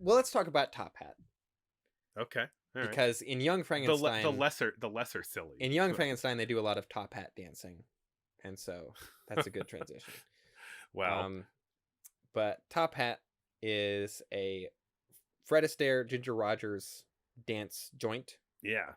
Well, let's talk about Top Hat Okay. All right. because in Young The Frankenstein, lesser silly. in Young But Frankenstein, they do a lot of top hat dancing, and so that's a good transition. well, Um, but Top Hat is a Fred Astaire, Ginger Rogers dance joint. yeah.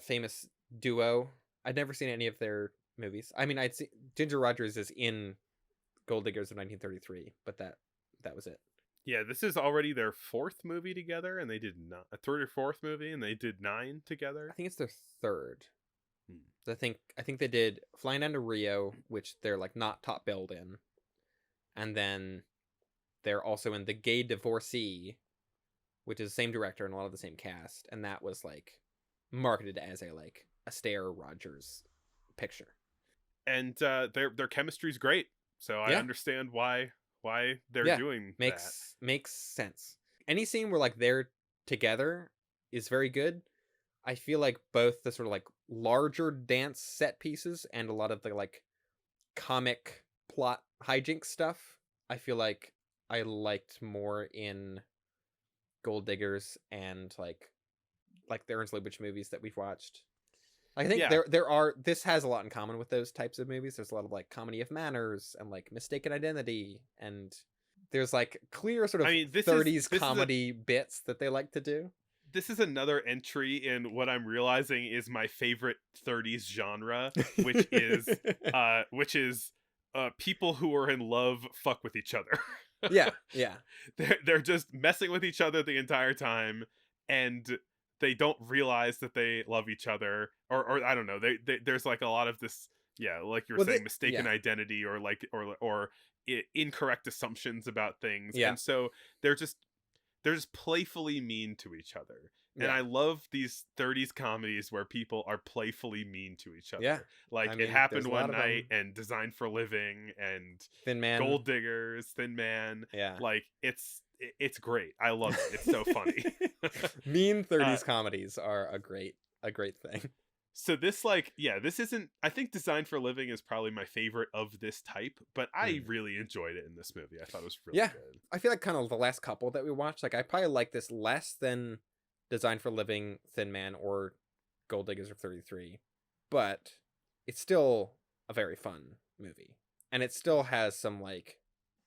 Famous duo. I'd never seen any of their movies. I mean, I'd seen Ginger Rogers is in Gold Diggers of 1933, but that was it. Yeah, this is already their fourth movie together, and they did not a third or fourth movie, and they did 9 I together. think it's their third. Hmm. I think they did Flying Down to Rio, which they're like not top billed in, and then they're also in The Gay Divorcee, which is the same director and a lot of the same cast, and that was like marketed as a like Astaire Rogers picture. And their chemistry's great, so I Yeah, understand why they're yeah, doing that. makes sense. Any scene where like they're together is very good. I feel like both the sort of like larger dance set pieces and a lot of the like comic plot hijinks stuff, I feel like I liked more in Gold Diggers and like the Ernst Lubitsch movies that we've watched. I think Yeah, there are this has a lot in common with those types of movies. There's a lot of like comedy of manners and like mistaken identity, and there's like clear sort I of mean, 30s this is a comedy bits that they like to do. this is another entry in what I'm realizing is my favorite 30s genre, which is people who are in love fuck with each other. Yeah, yeah, They're just messing with each other the entire time, and they don't realize that they love each other, or I don't know. There's like a lot of this, yeah, like you were well saying, mistaken yeah, identity, or like or incorrect assumptions about things, yeah, and so they're just they're just playfully mean to each other. And yeah, I love these 30s comedies where people are playfully mean to each yeah. other. Like I It mean, there's Happened a lot One of Night them. and Designed for Living and Thin Man, Gold Diggers, Thin Man. yeah. Like it's great. I love it. It's so funny. Mean uh 30s comedies are a great thing. so this, like, yeah, this isn't, I think Designed for Living is probably my favorite of this type, but I Mm. really enjoyed it in this movie. I thought it was really Yeah, good. I feel like kind of the last couple that we watched, like I probably like this less than Design for Living, Thin Man, or Gold Diggers of 33, but it's still a very fun movie, and it still has some like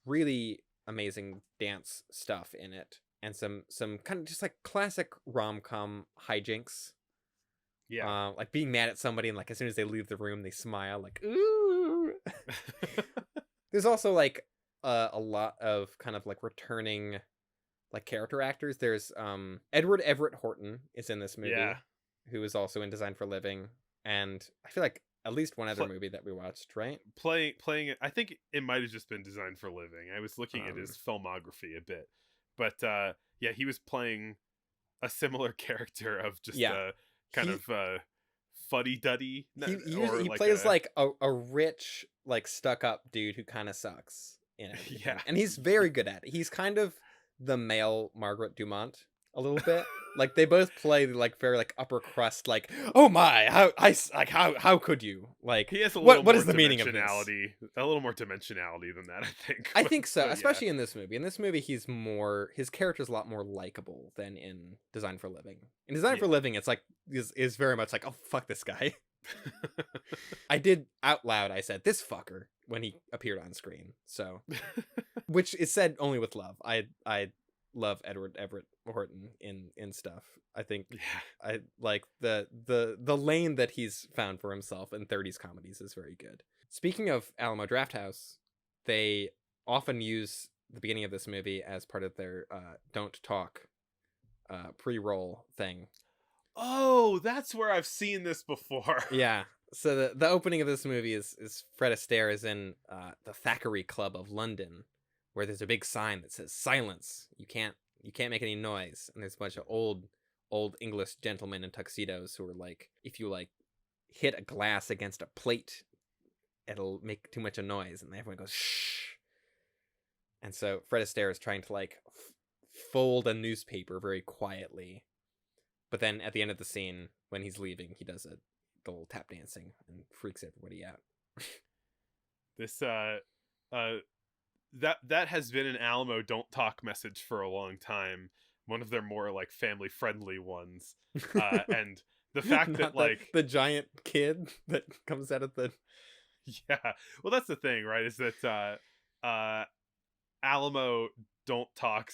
really amazing dance stuff in it, and some kind of just like classic rom-com hijinks, Yeah. like being mad at somebody and like as soon as they leave the room they smile like ooh. There's also like a lot of kind of like returning like character actors. There's Edward Everett Horton is in this Yeah. movie, who is also in Design for Living, and I feel like at least one other Pl- movie that we watched, right? playing it, I think it might have just been Designed for Living. I was looking at Um, his filmography a bit, but yeah, he was playing a similar character of just yeah, a kind he of fuddy-duddy, or he like plays a like a rich like stuck up dude who kind of sucks in yeah. everything, and he's very good at it. He's kind of the male Margaret Dumont a little bit. Like they both play like very like upper crust, like oh my, like how could you like He has what is the meaning of this? a little more dimensionality than that, I think. I think so, But yeah, especially in this movie. In this movie, his character's a lot more likable than in Design for Living. In Design for yeah. Living, it's like is very much like, oh fuck this guy. I did out loud. I said this fucker when he appeared on screen. So, which is said only with love. I love Edward Everett Horton in stuff. I think Yeah. I like the lane that he's found for himself in 30s comedies is very good. Speaking of Alamo Drafthouse, they often use the beginning of this movie as part of their "Don't Talk" pre-roll thing. Oh, that's where I've seen this before. Yeah. So the opening of this movie is Fred Astaire is in the Thackeray Club of London, where there's a big sign that says "Silence. You can't make any noise." And there's a bunch of old English gentlemen in tuxedos who are like, if you like hit a glass against a plate, it'll make too much a noise, and everyone goes shh. And so Fred Astaire is trying to like fold a newspaper very quietly, but then at the end of the scene when he's leaving, he does the little tap dancing and freaks everybody out. This uh that has been an Alamo don't talk message for a long time. One of their more like family friendly ones. And the fact that Not the like the giant kid that comes out of the yeah, well that's the thing, right? Is that Alamo don't talk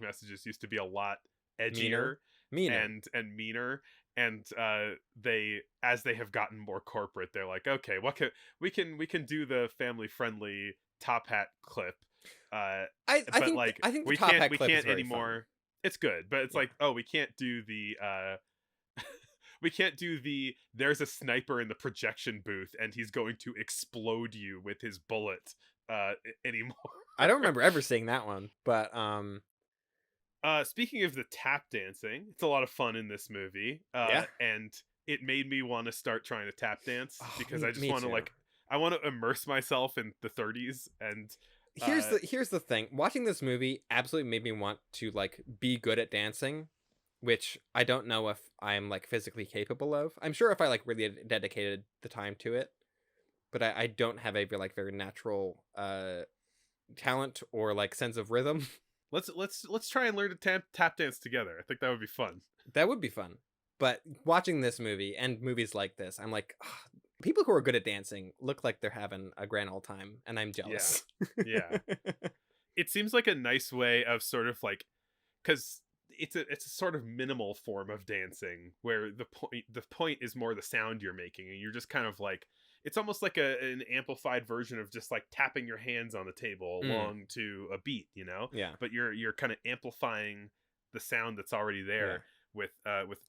messages used to be a lot edgier meaner. and meaner, and they, as they have gotten more corporate, they're like, okay, what can we can do the family friendly top hat clip, but like I think the top hat we clip is can't very fun. anymore. It's good, but it's Yeah. like, oh, we can't do the we can't do the there's a sniper in the projection booth and he's going to explode you with his bullet anymore. I don't remember ever seeing that one, but Speaking of the tap dancing, it's a lot of fun in this movie. yeah. And it made me want to start trying to tap dance Oh, because I just me want to too. like, I want to immerse myself in the 30s and uh Here's the thing. Watching this movie absolutely made me want to like be good at dancing, which I don't know if I'm like physically capable of. I'm sure if I like really dedicated the time to it, but I don't have a like very natural talent or like sense of rhythm. let's try and learn to tap dance together. I think that would be fun. That would be fun. But watching this movie and movies like this, I'm like, "Ah, people who are good at dancing look like they're having a grand old time, and I'm Yeah. jealous." Yeah. It seems like a nice way of sort of like, because it's a sort of minimal form of dancing where the point is more the sound you're making, and you're just kind of like, it's almost like an amplified version of just like tapping your hands on the table Mm, along to a beat, you know. yeah, But you're kind of amplifying the sound that's already yeah. there with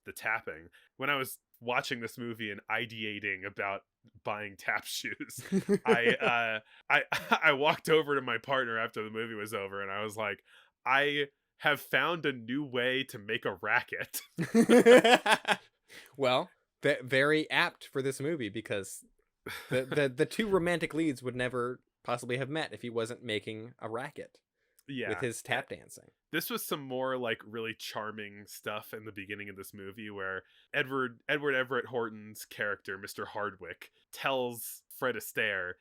the tapping. When I was watching this movie and ideating about buying tap shoes, I I walked over to my partner after the movie was over, and I was like, I have found a new way to make a racket. Well, very apt for this movie because the two romantic leads would never possibly have met if he wasn't making a racket with Yeah. his tap dancing. This was some more like really charming stuff in the beginning of this movie where Edward Everett Horton's character, Mr. Hardwick, tells Fred Astaire,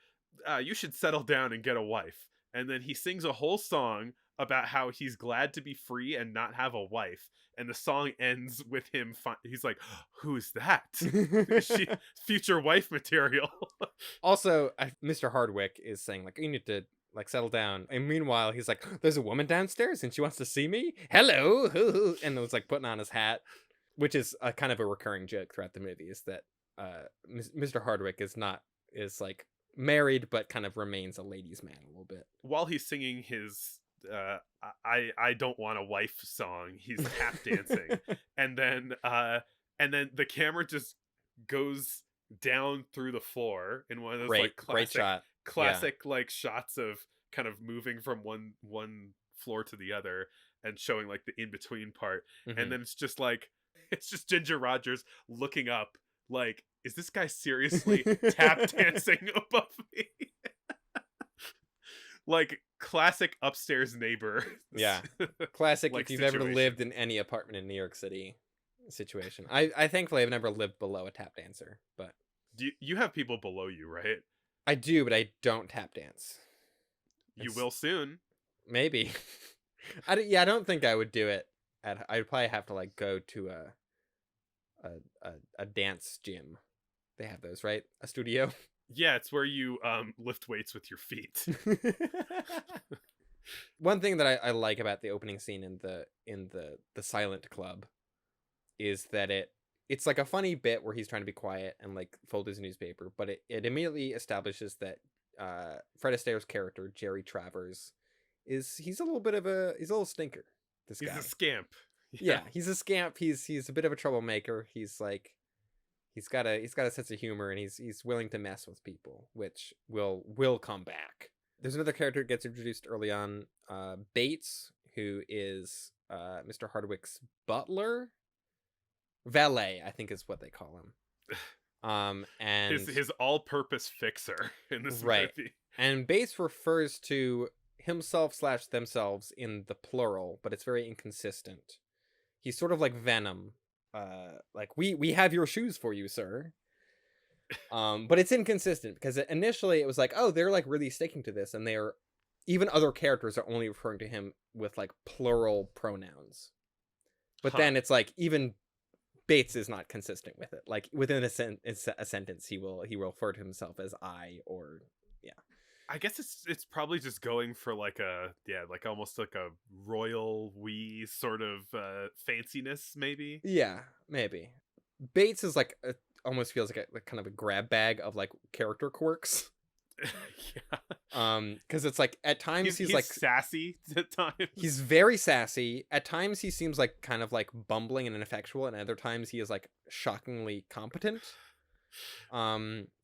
you should settle down and get a wife. And then he sings a whole song about how he's glad to be free and not have a wife. And the song ends with him. He's like, "Who's that? Is she future wife material?" Also, Mr. Hardwick is saying like, you need to like settle down, and meanwhile he's like, there's a woman downstairs and she wants to see me. Hello, and it was like putting on his hat, which is a kind of a recurring joke throughout the movie, is that Mr. Hardwick is like married but kind of remains a ladies' man a little bit. While he's singing his I don't want a wife song, he's tap dancing. And then the camera just goes down through the floor in one of those like Great shot. classic like shots of kind of moving from one floor to the other and showing like the in between part. Mhm. And then it's just like, it's just Ginger Rogers looking up like, is this guy seriously tap dancing above me? Like classic upstairs neighbor. Yeah. Classic Like if you've ever situation. lived in any apartment in New York City situation. I thankfully have never lived below a tap dancer, but You have people below you, right? I do, but I don't tap dance. You It's- will soon. Maybe. I don't think I would do it. I'd probably have to like go to a dance gym. They have those, right? A studio. Yeah, it's where you lift weights with your feet. One thing that I like about the opening scene in the Silent Club is that it's like a funny bit where he's trying to be quiet and like fold his newspaper, but it immediately establishes that Fred Astaire's character, Jerry Travers, he's a little stinker. This He's guy. a scamp. Yeah, he's a scamp. He's a bit of a troublemaker. He's like he's got a sense of humor, and he's willing to mess with people, which will come back. There's another character that gets introduced early on, Bates, who is Mr. Hardwick's butler, valet, I think is what they call him. And his all-purpose fixer in this Right. movie. And Bates refers to himself / themselves in the plural, but it's very inconsistent. He's sort of like Venom. Like we have your shoes for you, sir. But it's inconsistent because initially it was like, oh, they're like really sticking to this, and they're even other characters are only referring to him with like plural pronouns. But Huh. then it's like even Bates is not consistent with it. Like within a sentence, he will refer to himself as I or yeah. I guess it's probably just going for like a like almost like a royal we sort of fanciness maybe. Yeah, maybe. Bates is like almost feels like a kind of a grab bag of like character quirks. Yeah. Because it's like at times he's like sassy at times. he's very sassy. At times he seems like kind of like bumbling and ineffectual, and other times he is like shockingly competent.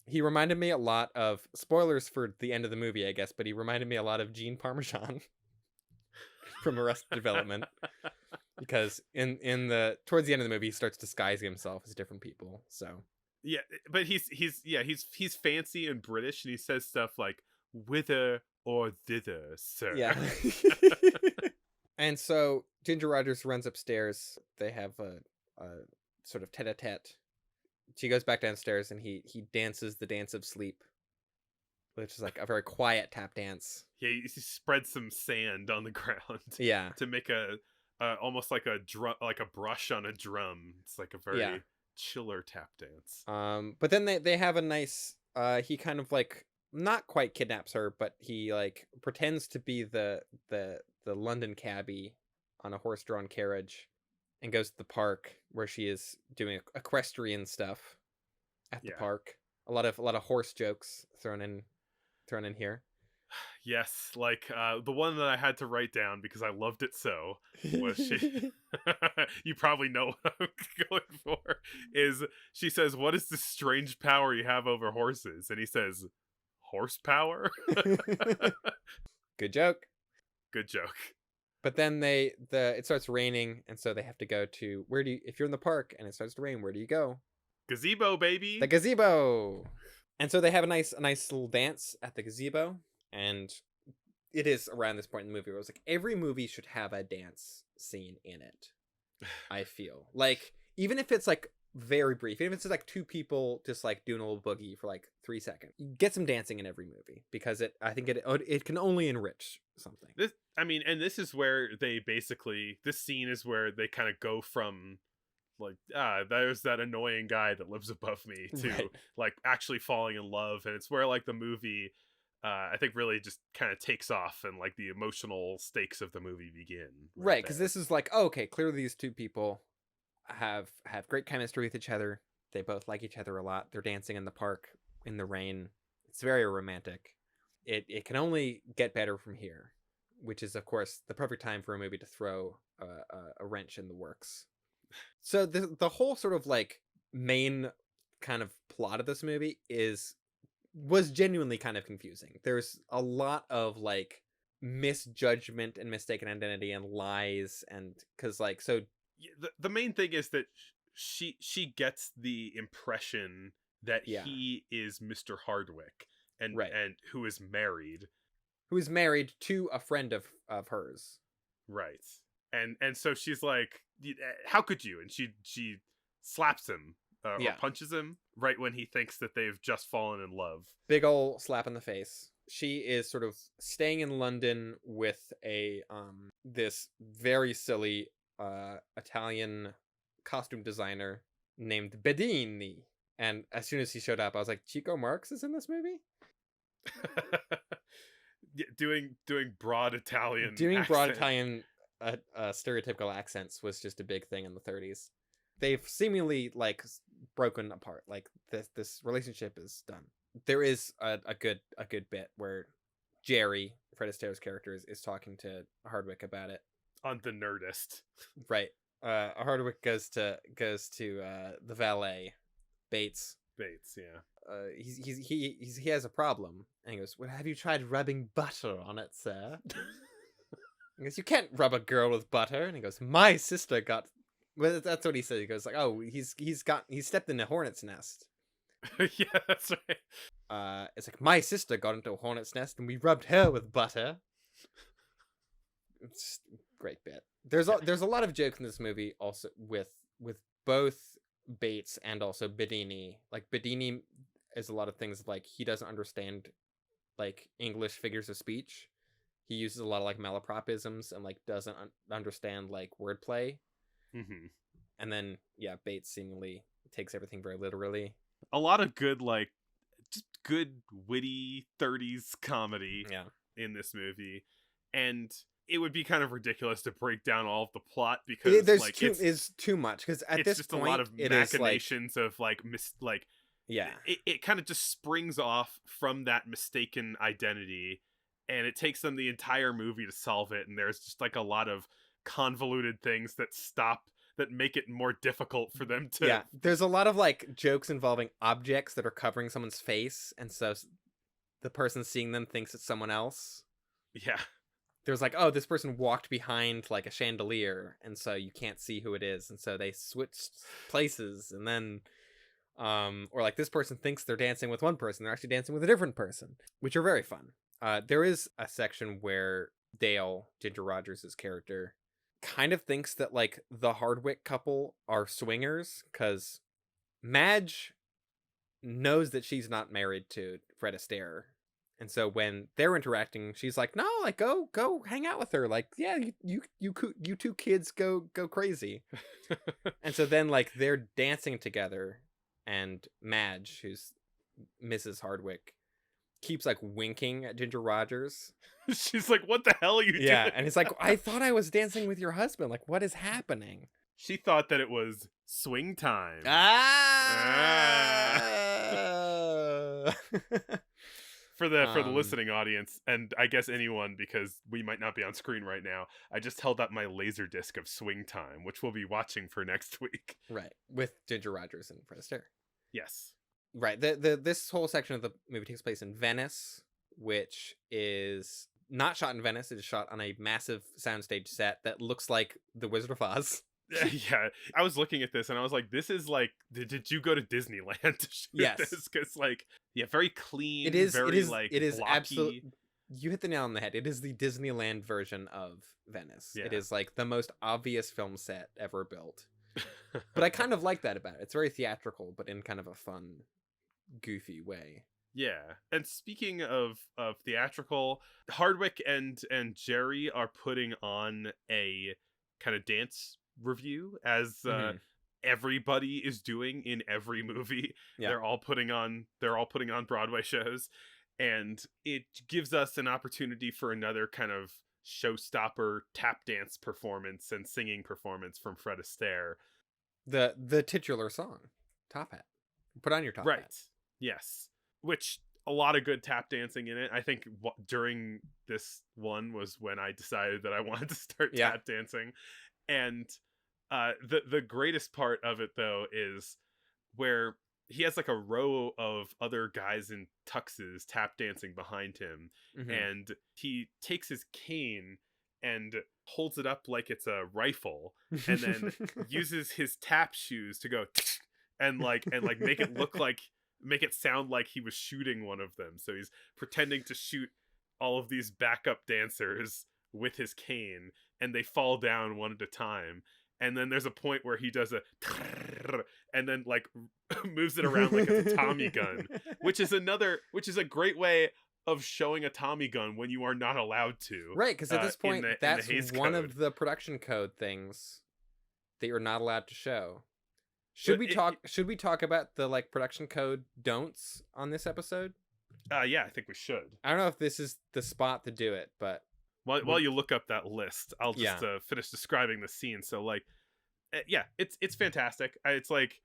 He reminded me a lot of spoilers for the end of the movie, I guess, but he reminded me a lot of Gene Parmesan from Arrested Development. Because in the towards the end of the movie he starts disguising himself as different people. So Yeah, but he's fancy and British, and he says stuff like "whither or thither, sir." yeah. And so Ginger Rogers runs upstairs. They have a sort of tete-a-tete. She goes back downstairs and he dances the dance of sleep, which is like a very quiet tap dance. Yeah, he spreads some sand on the ground Yeah. to make a almost like a drum, like a brush on a drum. It's like a very Yeah. chiller tap dance. But then they have a nice he kind of like not quite kidnaps her, but he like pretends to be the London cabbie on a horse-drawn carriage and goes to the park where she is doing equestrian stuff at the Yeah. park. A lot of horse jokes thrown in here. Yes, like the one that I had to write down because I loved it so was she. You probably know what I'm going for. Is she says, "What is this strange power you have over horses?" And he says, "Horsepower." Good joke. Good joke. But then it starts raining, and so they have to go to if you're in the park and it starts to rain, where do you go? Gazebo, baby. The gazebo. And so they have a nice little dance at the gazebo, and it is around this point in the movie where it's like every movie should have a dance scene in it. I feel like even if it's like very brief, even if it's like two people just like doing a little boogie for like 3 seconds, you get some dancing in every movie because I think it can only enrich something. This is where they basically, this scene is where they kind of go from like, there's that annoying guy that lives above me to Right. like actually falling in love. And it's where like the movie, I think really just kind of takes off and like the emotional stakes of the movie begin. Right, because this is like, oh, okay, clearly these two people have great chemistry with each other. They both like each other a lot. They're dancing in the park in the rain. It's very romantic. It can only get better from here, which is of course the perfect time for a movie to throw a wrench in the works. So the whole sort of like main kind of plot of this movie was genuinely kind of confusing. There's a lot of like misjudgment and mistaken identity and lies, and because like so the main thing is that she gets the impression that he is Mr. Hardwick and who is married to a friend of hers, right? And so she's like, how could you? And she slaps him or punches him right when he thinks that they've just fallen in love. Big ol' slap in the face. She is sort of staying in London with a this very silly Italian costume designer named Bedini. And as soon as he showed up, I was like, Chico Marx is in this movie? doing broad Italian stereotypical accents was just a big thing in the 30s. They've seemingly like broken apart. Like this relationship is done. There is a good bit where Jerry, Fred Astaire's character, is talking to Hardwick about it on The Nerdist. Right. Hardwick goes to the valet, Bates, yeah. He has a problem, and he goes, "Well, have you tried rubbing butter on it, sir?" He goes, "You can't rub a girl with butter." And he goes, "My sister got." Well, that's what he said. He goes like, "Oh, he's stepped in a hornet's nest." Yeah, that's right. It's like, "My sister got into a hornet's nest, and we rubbed her with butter." It's a great bit. There's a lot of jokes in this movie, also with both Bates and also Bedini. Like Bedini, is a lot of things like he doesn't understand like English figures of speech. He uses a lot of like malapropisms and like doesn't understand like wordplay. Mm-hmm. And then yeah, Bates seemingly takes everything very literally. A lot of good, like, just good witty 30s comedy Yeah. in this movie, and it would be kind of ridiculous to break down all of the plot because There's like is too much because at it's this just point a lot of it is like machinations of like yeah. it kind of just springs off from that mistaken identity, and it takes them the entire movie to solve it, and there's just like a lot of convoluted things that make it more difficult for them to Yeah, there's a lot of like jokes involving objects that are covering someone's face, and so the person seeing them thinks it's someone else. yeah. There's like, oh, this person walked behind like a chandelier, and so you can't see who it is, and so they switched places, and then or like this person thinks they're dancing with one person, they're actually dancing with a different person, which are very fun. There is a section where Dale, Ginger Rogers' character, kind of thinks that like the Hardwick couple are swingers because Madge knows that she's not married to Fred Astaire. And so when they're interacting, she's like, "No, like go hang out with her. Like, yeah, you two kids go crazy." And so then like they're dancing together, and Madge, who's Mrs. Hardwick, keeps like winking at Ginger Rogers. She's like, what the hell are you doing? And it's like, I thought I was dancing with your husband. Like, what is happening? She thought that it was swing time. For the listening audience, and I guess anyone, because we might not be on screen right now, I just held up my laser disc of Swing Time, which we'll be watching for next week. Right, with Ginger Rogers and Fred Astaire. Yes. Right. This whole section of the movie takes place in Venice, which is not shot in Venice. It is shot on a massive soundstage set that looks like The Wizard of Oz. Yeah, I was looking at this and I was like, this is like, did you go to Disneyland to shoot this? Because like, yeah, very clean. It is very like it is absolutely. You hit the nail on the head. It is the Disneyland version of Venice. Yeah. It is like the most obvious film set ever built. But I kind of like that about it. It's very theatrical, but in kind of a fun, goofy way. Yeah. And speaking of theatrical, Hardwick and Jerry are putting on a kind of dance review, as everybody is doing in every movie. Yeah. They're all putting on Broadway shows, and it gives us an opportunity for another kind of showstopper tap dance performance and singing performance from Fred Astaire. The titular song, Top Hat. Put on your top hat. Right. Yes. Which, a lot of good tap dancing in it. I think during this one was when I decided that I wanted to start tap dancing. And the greatest part of it, though, is where he has like a row of other guys in tuxes tap dancing behind him. Mm-hmm. And he takes his cane and holds it up like it's a rifle, and then uses his tap shoes to go and make it sound like he was shooting one of them. So he's pretending to shoot all of these backup dancers with his cane, and they fall down one at a time. And then there's a point where he does a and then like moves it around like it's a Tommy gun, which is a great way of showing a Tommy gun when you are not allowed to. Right, because at this point, that's one code. of the production code things that you're not allowed to show. Should we talk about the like production code don'ts on this episode? Yeah, I think we should. I don't know if this is the spot to do it, but while you look up that list, I'll just finish describing the scene. So like, yeah, it's fantastic. It's like,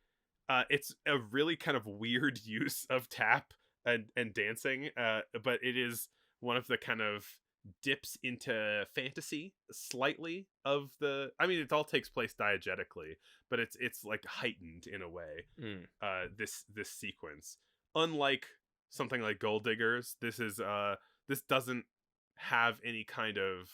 it's a really kind of weird use of tap and dancing, but it is one of the kind of dips into fantasy slightly of the. I mean, it all takes place diegetically, but it's like heightened in a way. This sequence, unlike something like Gold Diggers, this doesn't have any kind of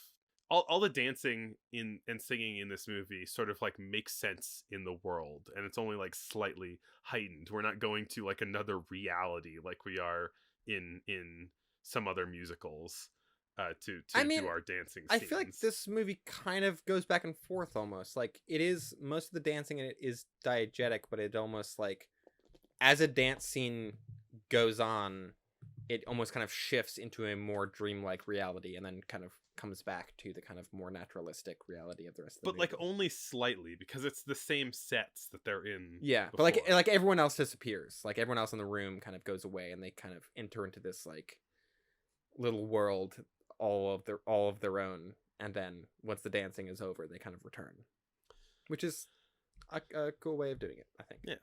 all the dancing in and singing in this movie sort of like makes sense in the world, and it's only like slightly heightened. We're not going to like another reality like we are in some other musicals to do our dancing scenes. I feel like this movie kind of goes back and forth almost. Like it is, most of the dancing in it is diegetic, but it almost like as a dance scene goes on, it almost kind of shifts into a more dreamlike reality, and then kind of comes back to the kind of more naturalistic reality of the rest of the But movie. like only slightly, because it's the same sets that they're in. Yeah, but before. like everyone else disappears. Like everyone else in the room kind of goes away, and they kind of enter into this like little world, all of their own. And then once the dancing is over, they kind of return, which is a cool way of doing it, I think. Yeah.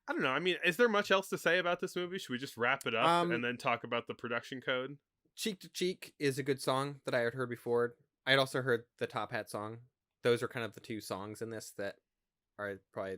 I don't know. I mean, is there much else to say about this movie? Should we just wrap it up and then talk about the production code? Cheek to Cheek is a good song that I had heard before. I had also heard the Top Hat song. Those are kind of the two songs in this that are probably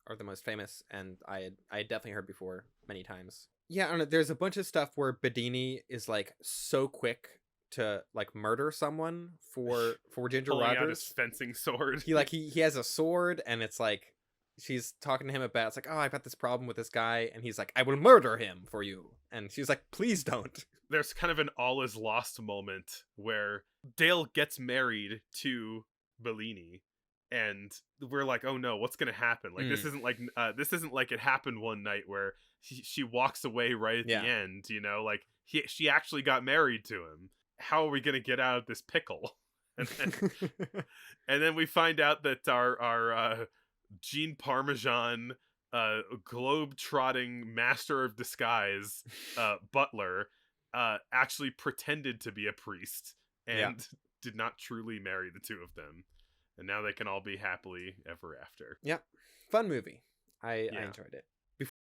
are the most famous, and I had definitely heard before many times. Yeah, I don't know. There's a bunch of stuff where Bedini is like so quick to like murder someone for Ginger Pulling out his Rogers. fencing sword. He has a sword, and it's like she's talking to him about, it's like, oh, I've got this problem with this guy, and he's like, I will murder him for you, and she's like, please don't. There's kind of an all is lost moment where Dale gets married to Bellini, and we're like, oh no, what's gonna happen? Like this isn't like it happened one night where she walks away right at the end, you know, like she actually got married to him. How are we gonna get out of this pickle? And then we find out that our Gene Parmesan globe-trotting master of disguise butler actually pretended to be a priest and did not truly marry the two of them, and now they can all be happily ever after. I enjoyed it.